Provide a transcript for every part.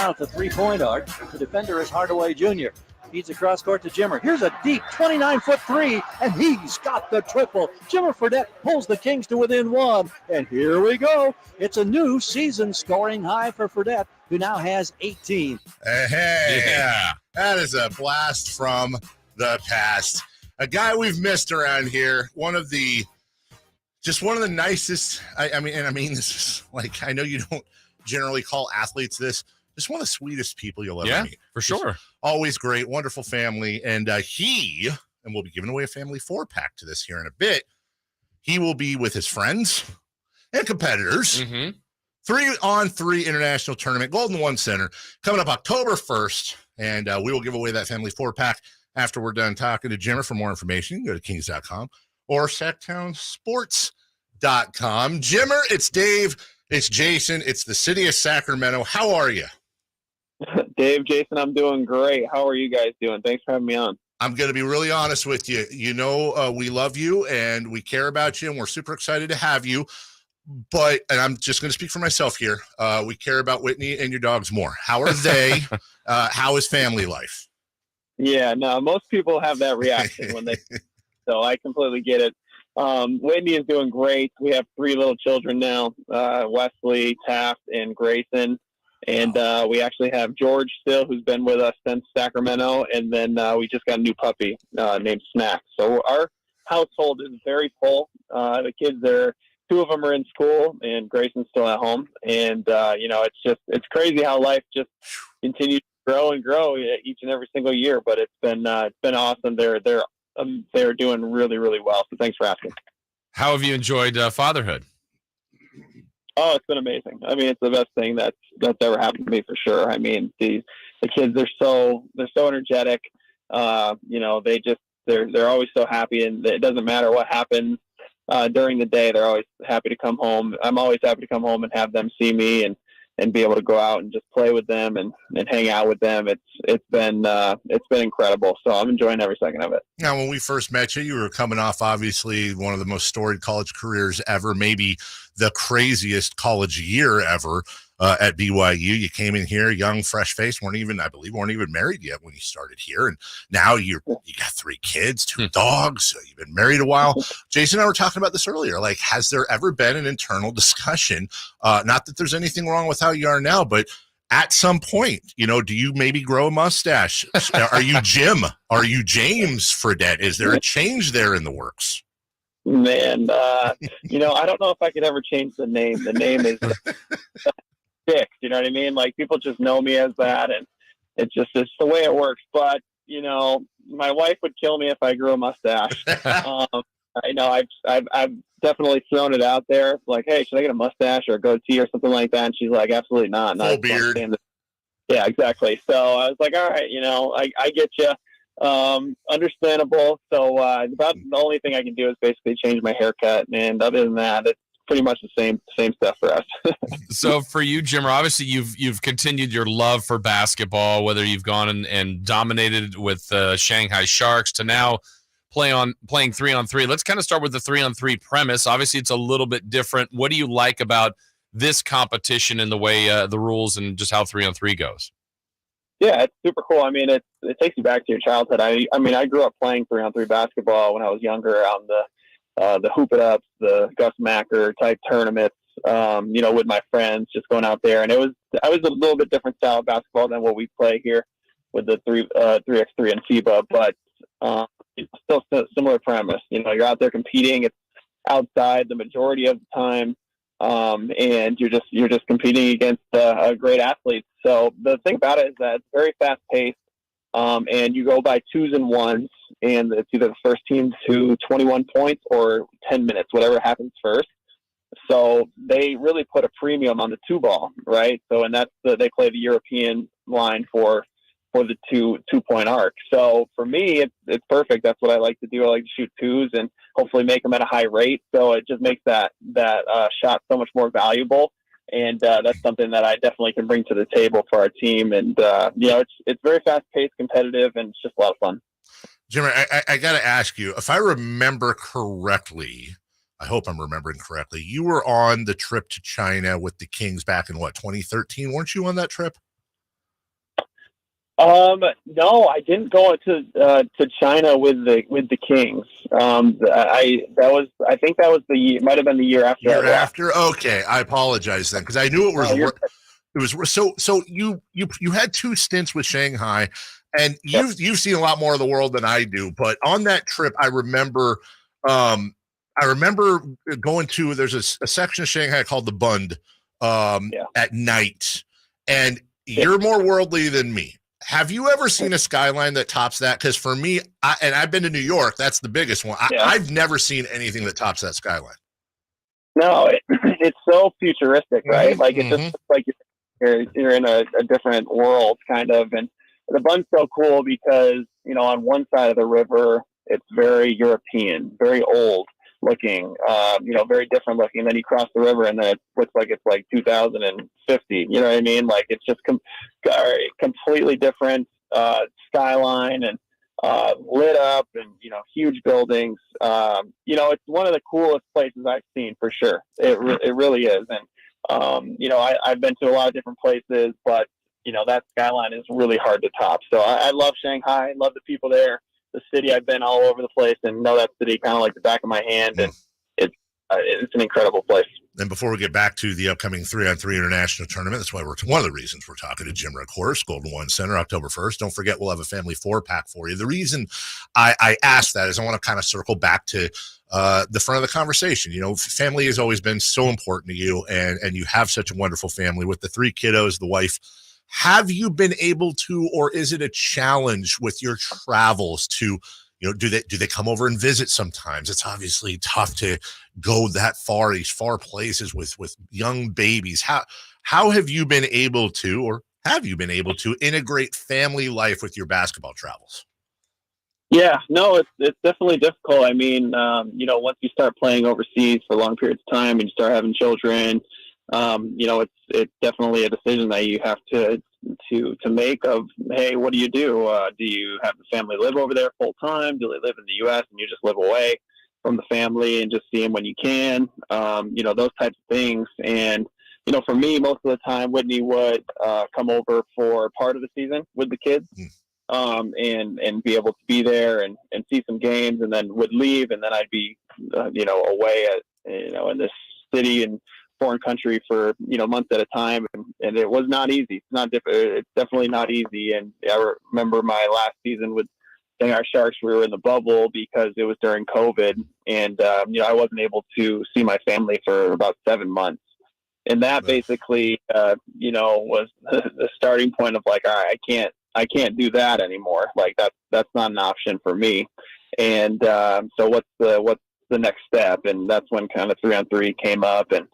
down at the three-point arc. The defender is Hardaway Jr. Feeds across court to Jimmer. Here's a deep 29-foot three, and he's got the triple. Jimmer Fredette pulls the Kings to within one, and here we go. It's a new season scoring high for Fredette, who now has 18. Hey, yeah, that is a blast from the past. A guy we've missed around here. One of the nicest. I mean, this is like, I know you don't generally call athletes this. Just one of the sweetest people you'll ever meet. For sure. Just always great, wonderful family. And we'll be giving away a family 4-pack to this here in a bit. He will be with his friends and competitors. 3-on-3 international tournament, Golden One Center, coming up October 1st. And we will give away that family 4-pack after we're done talking to Jimmer. For more information, go to kings.com or sactownsports.com. Jimmer, it's Dave. It's Jason. It's the city of Sacramento. How are you? Dave, Jason, I'm doing great. How are you guys doing? Thanks for having me on. I'm going to be really honest with you. You know, we love you and we care about you and we're super excited to have you. But, and I'm just going to speak for myself here, we care about Whitney and your dogs more. How are they? How is family life? Yeah, no, most people have that reaction when so I completely get it. Whitney is doing great. We have 3 little children now, Wesley, Taft, and Grayson. And we actually have George still, who's been with us since Sacramento. And then we just got a new puppy named Snack. So our household is very full. The kids are, 2 of them are in school and Grayson's still at home. And, it's crazy how life just continues to grow and grow each and every single year. But it's been awesome. They're doing really, really well. So thanks for asking. How have you enjoyed fatherhood? Oh, it's been amazing. I mean, it's the best thing that's ever happened to me for sure. I mean, the kids, they're so energetic. They're always so happy, and it doesn't matter what happens during the day. They're always happy to come home. I'm always happy to come home and have them see me and be able to go out and just play with them and hang out with them. It's been incredible. So I'm enjoying every second of it. Now, when we first met you, you were coming off obviously one of the most storied college careers ever, maybe the craziest college year ever at BYU. You came in here young, fresh face, weren't even married yet when you started here. And now you got 3 kids, 2 dogs. You've been married a while. Jason and I were talking about this earlier. Like, has there ever been an internal discussion? Not that there's anything wrong with how you are now, but at some point, do you maybe grow a mustache? Are you Jim? Are you James Fredette? Is there a change there in the works? Man, I don't know if I could ever change the name. The name is fixed, you know what I mean? Like, people just know me as that, and it's the way it works. But, my wife would kill me if I grew a mustache. I know I've definitely thrown it out there, like, hey, should I get a mustache or a goatee or something like that? And she's like, absolutely not. Full beard. Yeah, exactly. So I was like, all right, I get you. Understandable. So about the only thing I can do is basically change my haircut, and other than that, it's pretty much the same stuff for us. So for you, Jimmer, obviously you've continued your love for basketball, whether you've gone and dominated with Shanghai Sharks to now playing 3-on-3. Let's kind of start with the 3-on-3 premise. Obviously, it's a little bit different. What do you like about this competition and the way the rules and just how 3-on-3 goes? Yeah, it's super cool. I mean, it takes you back to your childhood. I grew up playing 3-on-3 basketball when I was younger on the Hoop It Ups, the Gus Macker type tournaments, with my friends, just going out there. And I was a little bit different style of basketball than what we play here with the 3x3 and FIBA, but it's still a similar premise. You're out there competing. It's outside the majority of the time. And you're just competing against great athletes. So the thing about it is that it's very fast paced, and you go by 2s and 1s, and it's either the first team to 21 points or 10 minutes, whatever happens first. So they really put a premium on the 2-ball, right? So, and they play the European line for the 2-point arc. So for me, it's perfect. That's what I like to do. I like to shoot 2s and hopefully make them at a high rate. So it just makes that shot so much more valuable. And that's something that I definitely can bring to the table for our team. And, it's very fast paced, competitive, and it's just a lot of fun. Jimmer, I got to ask you, if I remember correctly, I hope I'm remembering correctly, you were on the trip to China with the Kings back in 2013? Weren't you on that trip? No, I didn't go to China with the Kings. I think that was the year, might have been the year after. Year after? Okay, I apologize then, because I knew it was. No, It was so you had 2 stints with Shanghai, and you've seen a lot more of the world than I do. But on that trip, I remember going to there's a section of Shanghai called the Bund at night, and you're more worldly than me. Have you ever seen a skyline that tops that? Because for me, I've been to New York, that's the biggest one. I've never seen anything that tops that skyline. No, it's so futuristic, right? Like it's just like you're in a different world, kind of. And the Bund's so cool because on one side of the river it's very European, very old looking, very different looking. Then you cross the river and then it looks like it's like 2050. You know what I mean? Like it's just completely different skyline and lit up and huge buildings. It's one of the coolest places I've seen for sure. It really is. And I've been to a lot of different places, but that skyline is really hard to top. So I love Shanghai. I love the people there. The city, I've been all over the place and know that city kind of like the back of my hand, and it's an incredible place. And before we get back to the upcoming 3-on-3 international tournament, that's why one of the reasons we're talking to Jimmer, of course, Golden One Center, October 1st. Don't forget, we'll have a family 4-pack for you. The reason I asked that is I want to kind of circle back to the front of the conversation. Family has always been so important to you, and you have such a wonderful family with the 3 kiddos, the wife. Have you been able to, or is it a challenge with your travels to, do they come over and visit sometimes? It's obviously tough to go that far, these far places with young babies. How have you been able to, or have you been able to integrate family life with your basketball travels? Yeah, no, it's definitely difficult. I mean, once you start playing overseas for long periods of time and you start having children, it's definitely a decision that you have to make of, hey, what do? Do you have the family live over there full time? Do they live in the U.S. and you just live away from the family and just see them when you can? Those types of things. And, for me, most of the time, Whitney would come over for part of the season with the kids and be able to be there and see some games, and then would leave. And then I'd be, away in this city and foreign country for months at a time, and it was not easy. It's definitely not easy. And I remember my last season with Shanghai Sharks, we were in the bubble because it was during COVID, and I wasn't able to see my family for about 7 months, and that basically was the starting point of like, all right, I can't do that anymore. Like that's not an option for me. And so what's the next step? And that's when kind of 3-on-3 came up, and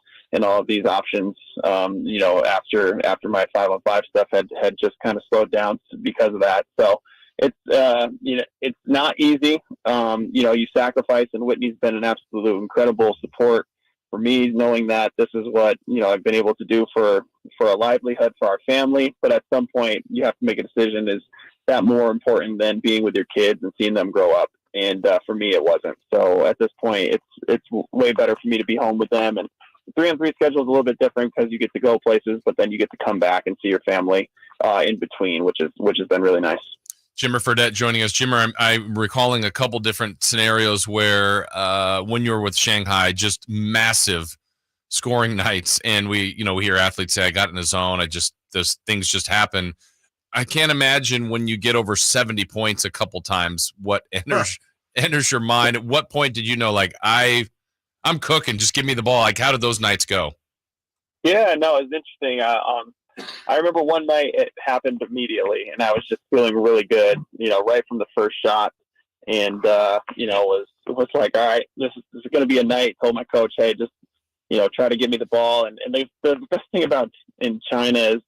all of these options, after my 5-on-5 stuff had just kind of slowed down because of that. So it's, it's not easy. You sacrifice, and Whitney's been an absolute incredible support for me, knowing that this is what, I've been able to do for a livelihood for our family. But at some point you have to make a decision. Is that more important than being with your kids and seeing them grow up? And for me, it wasn't. So at this point, it's way better for me to be home with them. And the 3-on-3 schedule is a little bit different because you get to go places, but then you get to come back and see your family in between, which has been really nice. Jimmer Fredette joining us. Jimmer, I'm recalling a couple different scenarios where when you were with Shanghai, just massive scoring nights, and we hear athletes say, "I got in the zone. Those things just happen." I can't imagine when you get over 70 points a couple times what enters your mind. At what point did you know, like, I'm cooking, just give me the ball? Like, how did those nights go? Yeah, no, it was interesting. I remember one night it happened immediately, and I was just feeling really good, right from the first shot. And, was like, all right, this is going to be a night. Told my coach, hey, just, try to give me the ball. And the best thing about in China is,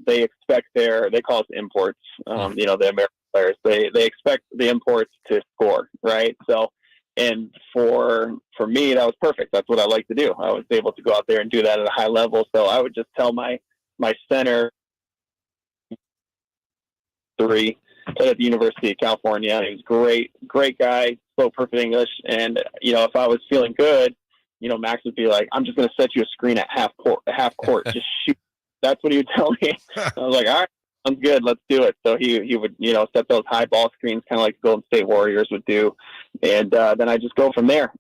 they expect they call it imports, the American players. They expect the imports to score, right? So, and for me, that was perfect. That's what I like to do. I was able to go out there and do that at a high level. So I would just tell my center, 3, at the University of California. He was great guy, spoke perfect English. And, if I was feeling good, Max would be like, I'm just going to set you a screen at half court, just shoot. That's what he would tell me. I was like, all right, sounds good. Let's do it. So he would, set those high ball screens, kind of like the Golden State Warriors would do. And then I just go from there.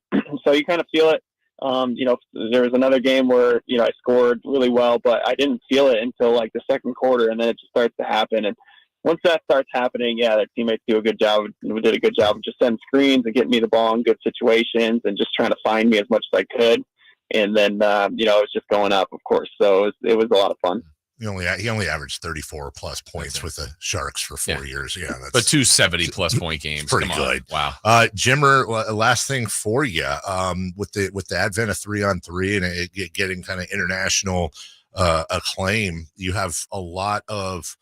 So you kind of feel it. There was another game where, I scored really well, but I didn't feel it until like the second quarter, and then it just starts to happen. And once that starts happening, yeah, their teammates do a good job. We did a good job of just sending screens and getting me the ball in good situations and just trying to find me as much as I could. And then, it was just going up, of course. So it was a lot of fun. He only averaged 34 plus points with the Sharks for 4 years. Yeah, but 270 plus point games. Pretty good. Wow. Jimmer, last thing for you, with the advent of 3-on-3 and it getting kind of international acclaim, you have a lot of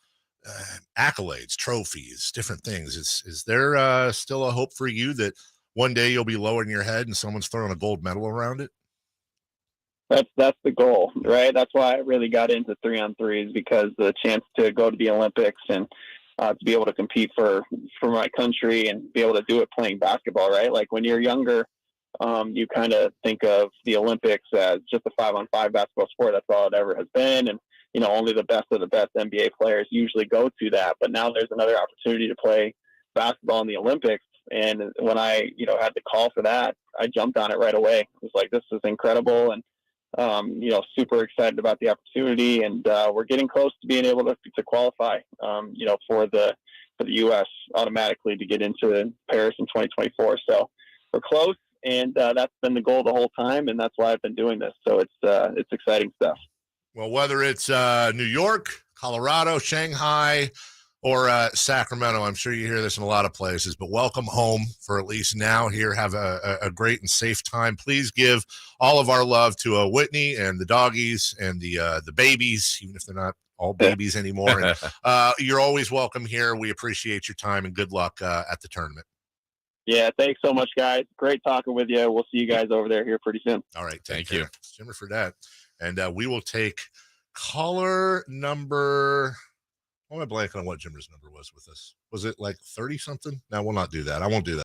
accolades, trophies, different things. Is there still a hope for you that one day you'll be lowering your head and someone's throwing a gold medal around it? That's the goal, right? That's why I really got into 3-on-3s, because the chance to go to the Olympics and to be able to compete for my country and be able to do it playing basketball, right? Like when you're younger, you kind of think of the Olympics as just a 5-on-5 basketball sport. That's all it ever has been. And, only the best of the best NBA players usually go to that. But now there's another opportunity to play basketball in the Olympics. And when I, had the call for that, I jumped on it right away. It was like, this is incredible. And, super excited about the opportunity, and we're getting close to being able to qualify, for the U.S. automatically to get into Paris in 2024. So we're close, and that's been the goal the whole time, and that's why I've been doing this. So it's exciting stuff. Well, whether it's New York, Colorado, Shanghai, or Sacramento, I'm sure you hear this in a lot of places, but welcome home for at least now here. Have a great and safe time. Please give all of our love to Whitney and the doggies and the babies, even if they're not all babies anymore. And, you're always welcome here. We appreciate your time, and good luck at the tournament. Yeah, thanks so much, guys. Great talking with you. We'll see you guys over there here pretty soon. All right. Thank you. Jimmer Fredette. And we will take caller number... Why am I blanking on what Jimmer's number was with us? Was it like 30 something? No, we'll not do that. I won't do that.